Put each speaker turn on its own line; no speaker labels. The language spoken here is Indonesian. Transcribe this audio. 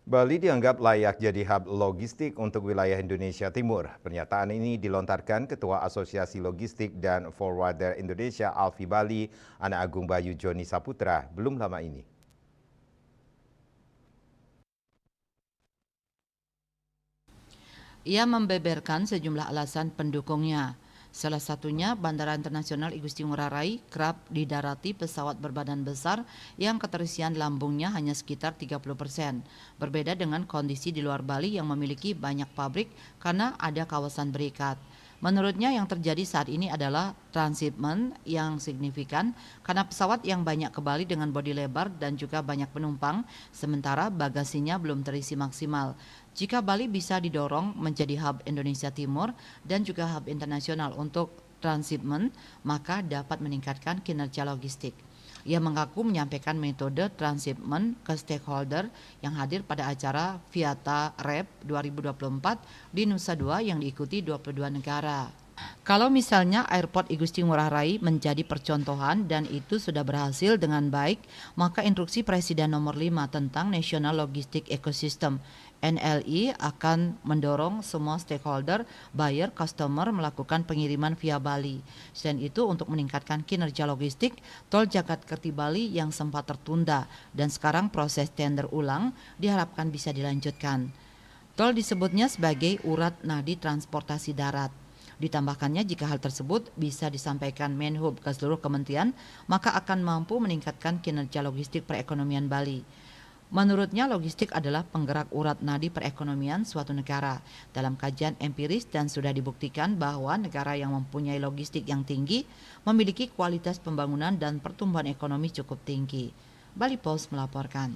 Bali dianggap layak jadi hub logistik untuk wilayah Indonesia Timur. Pernyataan ini dilontarkan Ketua Asosiasi Logistik dan Forwarder Indonesia Alfi Bali, Anak Agung Bayu Joni Saputra, belum lama ini.
Ia membeberkan sejumlah alasan pendukungnya. Salah satunya Bandara Internasional I Gusti Ngurah Rai kerap didarati pesawat berbadan besar yang keterisian lambungnya hanya sekitar 30%. Berbeda dengan kondisi di luar Bali yang memiliki banyak pabrik karena ada kawasan berikat. Menurutnya yang terjadi saat ini adalah transshipment yang signifikan karena pesawat yang banyak ke Bali dengan bodi lebar dan juga banyak penumpang, sementara bagasinya belum terisi maksimal. Jika Bali bisa didorong menjadi hub Indonesia Timur dan juga hub internasional untuk transshipment, maka dapat meningkatkan kinerja logistik. Ia mengaku menyampaikan metode transshipment ke stakeholder yang hadir pada acara Viata Rep 2024 di Nusa Dua yang diikuti 22 negara. Kalau misalnya Airport I Gusti Ngurah Rai menjadi percontohan dan itu sudah berhasil dengan baik, maka instruksi Presiden nomor 5 tentang National Logistic Ecosystem NLI akan mendorong semua stakeholder, buyer, customer melakukan pengiriman via Bali. Selain itu untuk meningkatkan kinerja logistik, Tol Jakarta Bali yang sempat tertunda dan sekarang proses tender ulang diharapkan bisa dilanjutkan. Tol disebutnya sebagai urat nadi transportasi darat. Ditambahkannya jika hal tersebut bisa disampaikan Menhub ke seluruh kementerian, maka akan mampu meningkatkan kinerja logistik perekonomian Bali. Menurutnya logistik adalah penggerak urat nadi perekonomian suatu negara. Dalam kajian empiris dan sudah dibuktikan bahwa negara yang mempunyai logistik yang tinggi memiliki kualitas pembangunan dan pertumbuhan ekonomi cukup tinggi. Bali Post melaporkan.